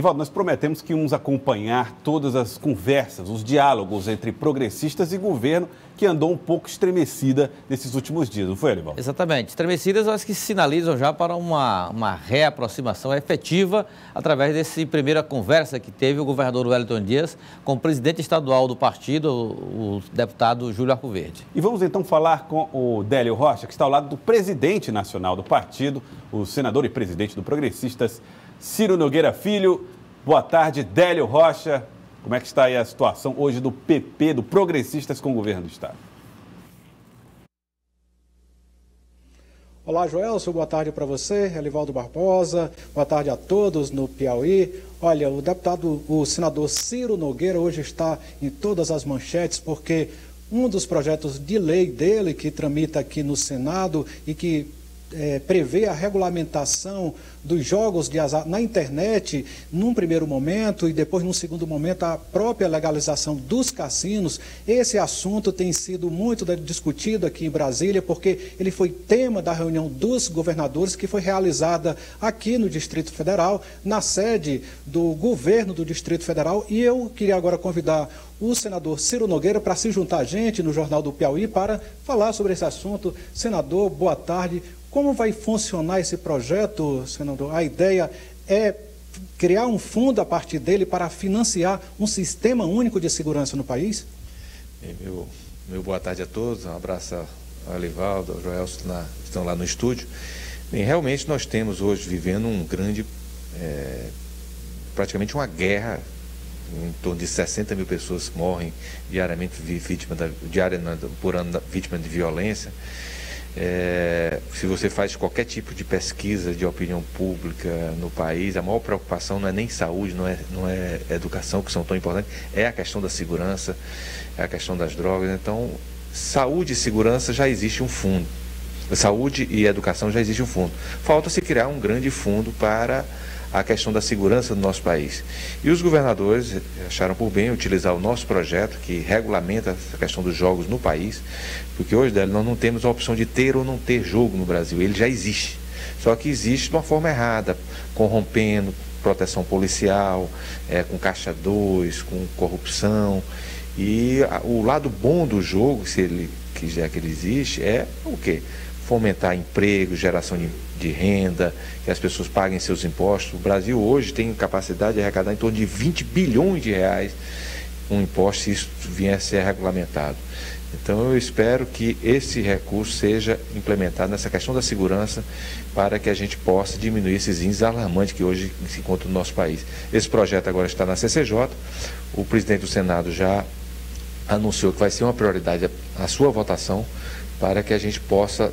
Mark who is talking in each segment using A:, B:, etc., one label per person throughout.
A: Evaldo, nós prometemos que íamos acompanhar todas as conversas, os diálogos entre progressistas e governo, que andou um pouco estremecida nesses últimos dias, não foi, Evaldo?
B: Exatamente. Estremecidas, acho que sinalizam já para uma reaproximação efetiva através dessa primeira conversa que teve o governador Wellington Dias com o presidente estadual do partido, o deputado Júlio Arcoverde.
A: E vamos então falar com o Délio Rocha, que está ao lado do presidente nacional do partido, o senador e presidente do Progressistas, Ciro Nogueira Filho. Boa tarde, Délio Rocha. Como é que está aí a situação hoje do PP, do Progressistas com o governo do Estado?
C: Olá, Joelson, boa tarde para você, Elivaldo Barbosa, boa tarde a todos no Piauí. Olha, o senador Ciro Nogueira hoje está em todas as manchetes porque um dos projetos de lei dele que tramita aqui no Senado e que prevê a regulamentação dos jogos de azar na internet, num primeiro momento, e depois, num segundo momento, a própria legalização dos cassinos. Esse assunto tem sido muito discutido aqui em Brasília, porque ele foi tema da reunião dos governadores, que foi realizada aqui no Distrito Federal, na sede do governo do Distrito Federal, e eu queria agora convidar o senador Ciro Nogueira para se juntar a gente no Jornal do Piauí para falar sobre esse assunto. Senador, boa tarde. Como vai funcionar esse projeto, senador? A ideia é criar um fundo a partir dele para financiar um sistema único de segurança no país?
D: Meu boa tarde a todos, um abraço ao Elivaldo, ao Joelson, que estão lá no estúdio. Bem, realmente nós temos hoje vivendo um grande, praticamente uma guerra, em torno de 60 mil pessoas morrem diariamente por ano vítima de violência. Se você faz qualquer tipo de pesquisa de opinião pública no país, a maior preocupação não é nem saúde, não é educação, que são tão importantes, é a questão da segurança, é a questão das drogas. Então, saúde e segurança já existe um fundo. Saúde e educação já existe um fundo. Falta-se criar um grande fundo para a questão da segurança do nosso país. E os governadores acharam por bem utilizar o nosso projeto, que regulamenta a questão dos jogos no país, porque hoje, Délio, nós não temos a opção de ter ou não ter jogo no Brasil, ele já existe. Só que existe de uma forma errada, corrompendo, proteção policial, com caixa 2, com corrupção. E o lado bom do jogo, se ele quiser que ele existe, é o quê? Fomentar emprego, geração de renda, que as pessoas paguem seus impostos. O Brasil hoje tem capacidade de arrecadar em torno de 20 bilhões de reais com impostos, se isso vier a ser regulamentado. Então eu espero que esse recurso seja implementado nessa questão da segurança para que a gente possa diminuir esses índices alarmantes que hoje se encontram no nosso país. Esse projeto agora está na CCJ, o presidente do Senado já anunciou que vai ser uma prioridade a sua votação para que a gente possa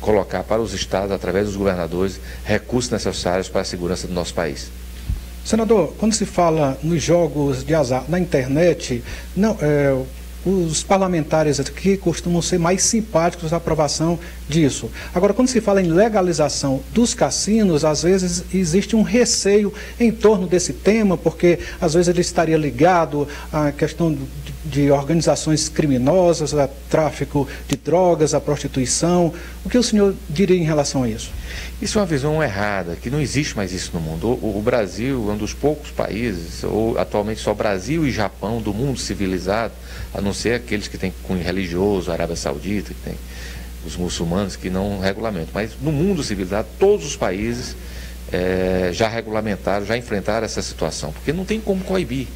D: colocar para os estados, através dos governadores, recursos necessários para a segurança do nosso país.
C: Senador, quando se fala nos jogos de azar na internet, os parlamentares aqui costumam ser mais simpáticos à aprovação disso. Agora, quando se fala em legalização dos cassinos, às vezes existe um receio em torno desse tema, porque às vezes ele estaria ligado à questão de organizações criminosas, a tráfico de drogas, a prostituição. O que o senhor diria em relação a isso?
D: Isso é uma visão errada, que não existe mais isso no mundo. O Brasil é um dos poucos países, ou atualmente só Brasil e Japão, do mundo civilizado, a não ser aqueles que têm cunho religioso, a Arábia Saudita, que tem os muçulmanos que não regulamentam. Mas no mundo civilizado, todos os países já regulamentaram, já enfrentaram essa situação, porque não tem como coibir.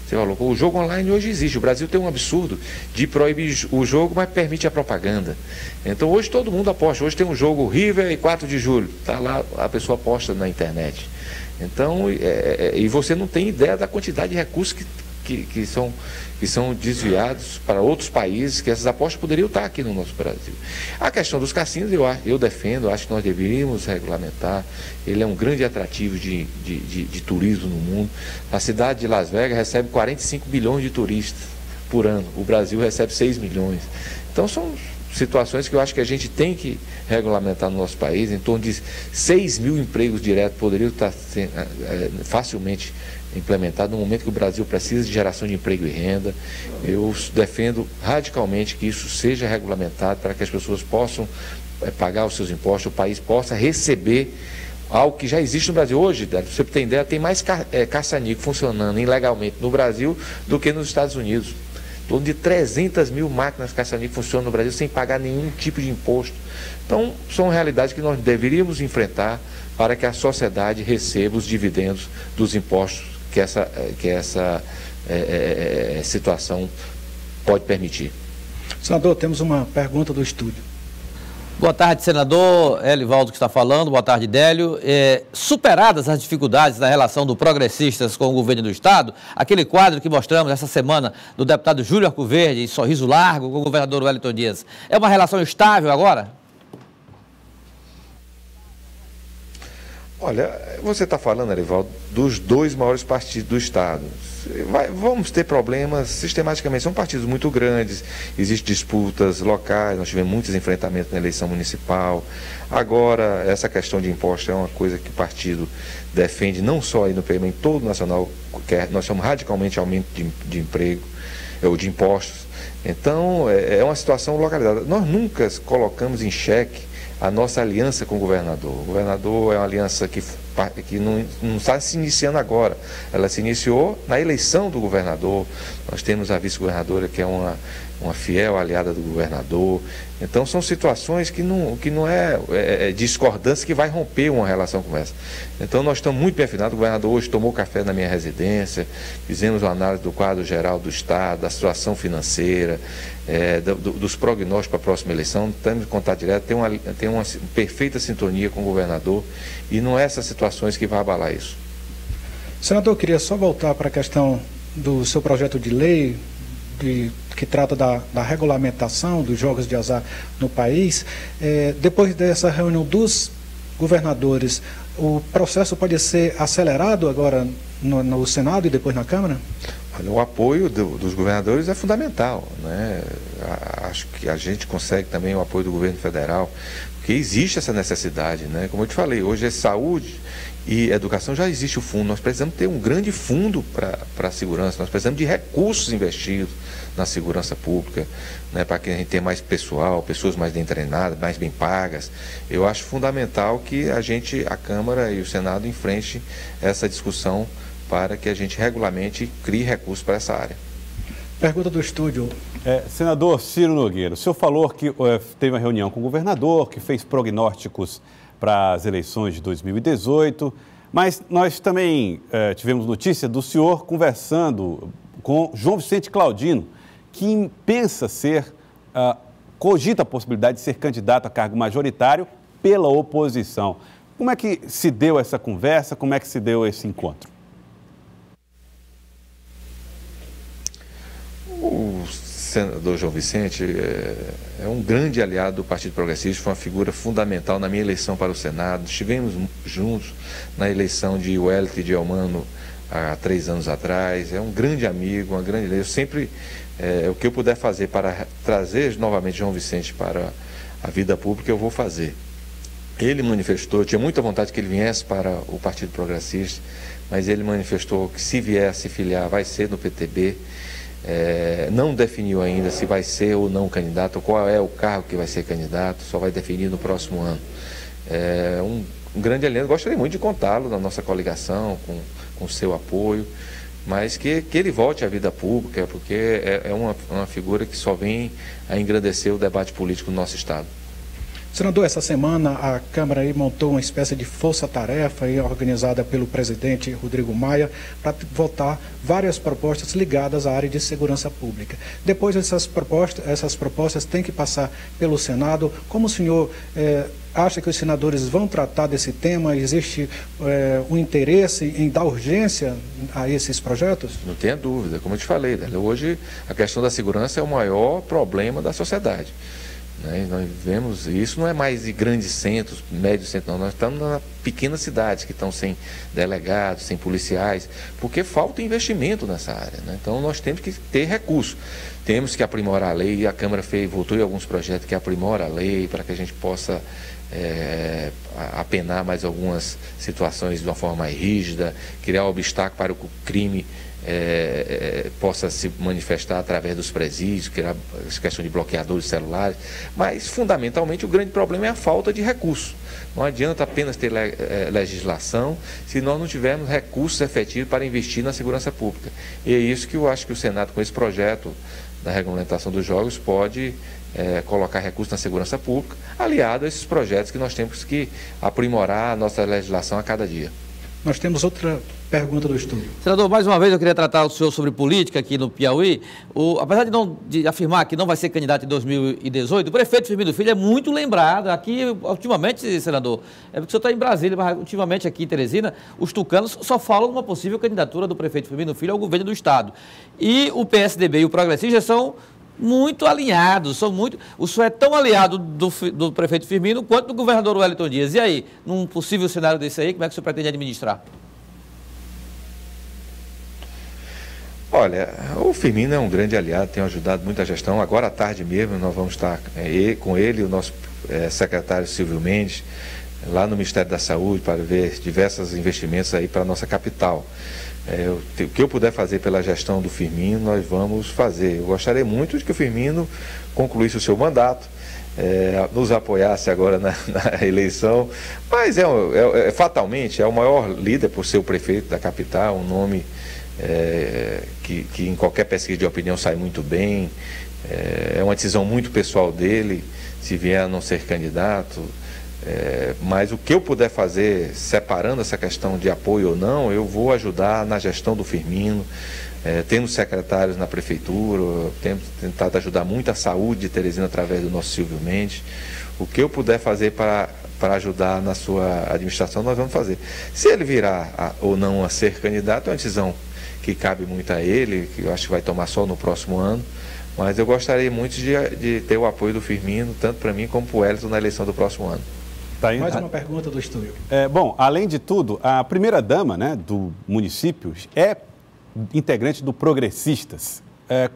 D: Você falou, o jogo online hoje existe. O Brasil tem um absurdo de proibir o jogo, mas permite a propaganda. Então hoje todo mundo aposta. Hoje tem um jogo River e 4 de julho. Está lá, a pessoa aposta na internet. Então, e você não tem ideia da quantidade de recursos que são desviados para outros países, que essas apostas poderiam estar aqui no nosso Brasil. A questão dos cassinos, eu defendo, acho que nós deveríamos regulamentar. Ele é um grande atrativo de turismo no mundo. A cidade de Las Vegas recebe 45 milhões de turistas por ano. O Brasil recebe 6 milhões. Então são situações que eu acho que a gente tem que regulamentar no nosso país. Em torno de 6 mil empregos diretos poderiam estar facilmente implementado no momento que o Brasil precisa de geração de emprego e renda. Eu defendo radicalmente que isso seja regulamentado para que as pessoas possam pagar os seus impostos, o país possa receber algo que já existe no Brasil. Hoje, para você ter ideia, tem mais caça-níquel funcionando ilegalmente no Brasil do que nos Estados Unidos. Em torno de 300 mil máquinas caça-níquel funcionam no Brasil sem pagar nenhum tipo de imposto. Então, são realidades que nós deveríamos enfrentar para que a sociedade receba os dividendos dos impostos que essa situação pode permitir.
C: Senador, temos uma pergunta do estúdio.
B: Boa tarde, senador Elivaldo que está falando. Boa tarde, Délio. Superadas as dificuldades da relação do Progressistas com o governo do Estado, aquele quadro que mostramos essa semana do deputado Júlio Arcoverde, em sorriso largo, com o governador Wellington Dias, é uma relação estável agora?
D: Olha, você está falando, Elivaldo, dos dois maiores partidos do Estado. Vamos ter problemas sistematicamente, são partidos muito grandes, existem disputas locais, nós tivemos muitos enfrentamentos na eleição municipal. Agora, essa questão de impostos é uma coisa que o partido defende, não só aí no PM, em todo o nacional, nós somos radicalmente aumento de emprego, ou de impostos. Então, é uma situação localizada. Nós nunca colocamos em xeque a nossa aliança com o governador. O governador é uma aliança que não está se iniciando agora. Ela se iniciou na eleição do governador. Nós temos a vice-governadora, que é uma fiel aliada do governador. Então, são situações que não é discordância que vai romper uma relação como essa. Então, nós estamos muito bem afinados. O governador hoje tomou café na minha residência, fizemos uma análise do quadro geral do Estado, da situação financeira, dos prognósticos para a próxima eleição. Estamos em contato direto, tem uma perfeita sintonia com o governador e não é essas situações que vão abalar isso.
C: Senador, eu queria só voltar para a questão do seu projeto de lei que trata da regulamentação dos jogos de azar no país. Depois dessa reunião dos governadores, o processo pode ser acelerado agora no Senado e depois na Câmara?
D: Olha, o apoio dos governadores é fundamental, né? Acho que a gente consegue também o apoio do governo federal, porque existe essa necessidade, né? Como eu te falei, hoje é saúde e educação, já existe o fundo. Nós precisamos ter um grande fundo para a segurança, nós precisamos de recursos investidos na segurança pública, né, para que a gente tenha mais pessoal, pessoas mais bem treinadas, mais bem pagas. Eu acho fundamental que a Câmara e o Senado enfrentem essa discussão para que a gente regulamente crie recursos para essa área.
C: Pergunta do estúdio.
A: Senador Ciro Nogueira, o senhor falou que teve uma reunião com o governador, que fez prognósticos para as eleições de 2018, mas nós também tivemos notícia do senhor conversando com João Vicente Claudino, que pensa cogita a possibilidade de ser candidato a cargo majoritário pela oposição. Como é que se deu essa conversa, como é que se deu esse encontro?
D: O senador João Vicente é um grande aliado do Partido Progressista, foi uma figura fundamental na minha eleição para o Senado. Estivemos juntos na eleição de Wellington e de Elmano há 3 anos atrás. É um grande amigo, uma grande... Eu sempre, o que eu puder fazer para trazer novamente João Vicente para a vida pública, eu vou fazer. Ele manifestou, eu tinha muita vontade que ele viesse para o Partido Progressista, mas ele manifestou que se viesse filiar vai ser no PTB. Não definiu ainda se vai ser ou não candidato, qual é o cargo que vai ser candidato, só vai definir no próximo ano. Um grande aliado, gostaria muito de contá-lo na nossa coligação, com seu apoio, mas que ele volte à vida pública, porque é uma figura que só vem a engrandecer o debate político no nosso Estado.
C: Senador, essa semana a Câmara aí montou uma espécie de força-tarefa organizada pelo presidente Rodrigo Maia para votar várias propostas ligadas à área de segurança pública. Depois essas propostas têm que passar pelo Senado. Como o senhor acha que os senadores vão tratar desse tema? Existe um interesse em dar urgência a esses projetos?
D: Não tenha dúvida, como eu te falei, né? Hoje a questão da segurança é o maior problema da sociedade. Nós vemos, isso não é mais de grandes centros, médios centros, não. Nós estamos nas pequenas cidades que estão sem delegados, sem policiais, porque falta investimento nessa área, né? Então nós temos que ter recursos, temos que aprimorar a lei, e a Câmara votou em alguns projetos que aprimoram a lei para que a gente possa apenar mais algumas situações de uma forma mais rígida, criar obstáculo para o crime possa se manifestar através dos presídios, que é a questão de bloqueadores celulares, mas fundamentalmente o grande problema é a falta de recursos. Não adianta apenas ter legislação se nós não tivermos recursos efetivos para investir na segurança pública. E é isso que eu acho que o Senado, com esse projeto da regulamentação dos jogos, pode colocar recursos na segurança pública, aliado a esses projetos que nós temos que aprimorar a nossa legislação a cada dia.
C: Nós temos outra pergunta do estúdio.
B: Senador, mais uma vez eu queria tratar o senhor sobre política aqui no Piauí. Apesar de afirmar que não vai ser candidato em 2018, o prefeito Firmino Filho é muito lembrado. Aqui, ultimamente, senador, é porque o senhor está em Brasília, mas ultimamente aqui em Teresina, os tucanos só falam de uma possível candidatura do prefeito Firmino Filho ao governo do Estado. E o PSDB e o Progressista são muito alinhados, o senhor é tão aliado do prefeito Firmino quanto do governador Wellington Dias. E aí, num possível cenário desse aí, como é que o senhor pretende administrar?
D: Olha, o Firmino é um grande aliado, tem ajudado muito a gestão. Agora à tarde mesmo nós vamos estar com ele e o nosso secretário Silvio Mendes lá no Ministério da Saúde para ver diversos investimentos aí para a nossa capital. O que eu puder fazer pela gestão do Firmino, nós vamos fazer. Eu gostaria muito de que o Firmino concluísse o seu mandato, nos apoiasse agora na eleição, mas fatalmente é o maior líder por ser o prefeito da capital, um nome que em qualquer pesquisa de opinião sai muito bem, é uma decisão muito pessoal dele, se vier a não ser candidato. Mas o que eu puder fazer, separando essa questão de apoio ou não, eu vou ajudar na gestão do Firmino. Temos secretários na prefeitura, temos tentado ajudar muito a saúde de Teresina através do nosso Silvio Mendes. O que eu puder fazer para ajudar na sua administração, nós vamos fazer. Se ele virar ou não a ser candidato, é uma decisão que cabe muito a ele, que eu acho que vai tomar só no próximo ano. Mas eu gostaria muito de ter o apoio do Firmino, tanto para mim como para o Wellington na eleição do próximo ano.
C: Mais uma pergunta do estúdio.
A: Bom, além de tudo, a primeira-dama, né, do município é integrante do Progressistas.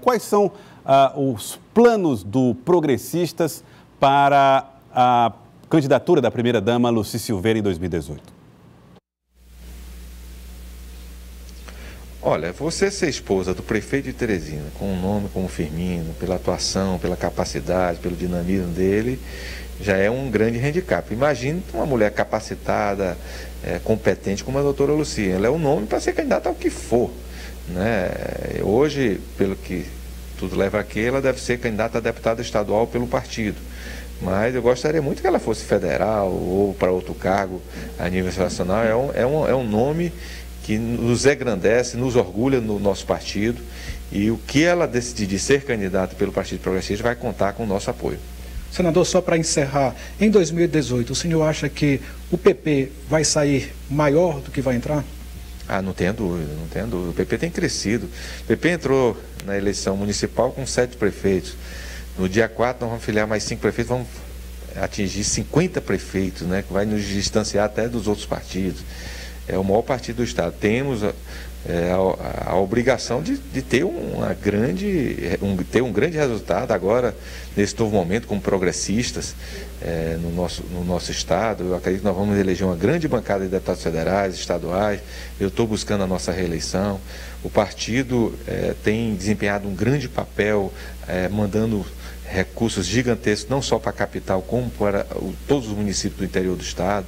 A: Quais são os planos do Progressistas para a candidatura da primeira-dama Lucy Silveira em 2018?
D: Olha, você ser esposa do prefeito de Teresina, com um nome como Firmino, pela atuação, pela capacidade, pelo dinamismo dele, já é um grande handicap. Imagine uma mulher capacitada, competente como a doutora Lucy. Ela é um nome para ser candidata ao que for, né? Hoje, pelo que tudo leva aqui, ela deve ser candidata a deputada estadual pelo partido. Mas eu gostaria muito que ela fosse federal ou para outro cargo a nível nacional. É um nome que nos engrandece, nos orgulha no nosso partido. E o que ela decidir ser candidata pelo Partido Progressista vai contar com o nosso apoio.
C: Senador, só para encerrar, em 2018, o senhor acha que o PP vai sair maior do que vai entrar?
D: Não tenho dúvida, não tenho dúvida. O PP tem crescido. O PP entrou na eleição municipal com 7 prefeitos. No dia 4 nós vamos filiar mais 5 prefeitos, vamos atingir 50 prefeitos, né, que vai nos distanciar até dos outros partidos. É o maior partido do Estado. Temos a obrigação de ter um grande resultado agora, nesse novo momento, como progressistas no nosso Estado. Eu acredito que nós vamos eleger uma grande bancada de deputados federais, estaduais. Eu estou buscando a nossa reeleição. O partido tem desempenhado um grande papel, mandando recursos gigantescos, não só para a capital, como para todos os municípios do interior do Estado.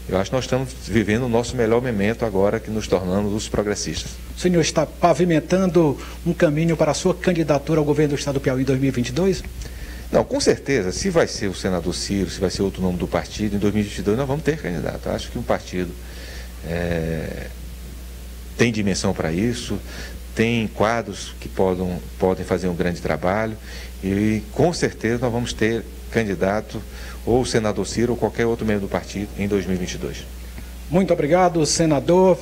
D: Eu acho que nós estamos vivendo o nosso melhor momento agora que nos tornamos os progressistas.
C: O senhor está pavimentando um caminho para a sua candidatura ao governo do Estado do Piauí em 2022?
D: Não, com certeza. Se vai ser o senador Ciro, se vai ser outro nome do partido, em 2022 nós vamos ter candidato. Eu acho que um partido tem dimensão para isso, tem quadros que podem fazer um grande trabalho e com certeza nós vamos ter candidato ou o senador Ciro ou qualquer outro membro do partido em 2022.
C: Muito obrigado, senador,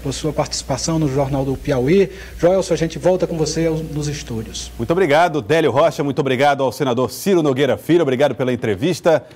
C: por sua participação no Jornal do Piauí. Joelson, a gente volta com você nos estúdios.
A: Muito obrigado, Délio Rocha, muito obrigado ao senador Ciro Nogueira Filho, obrigado pela entrevista.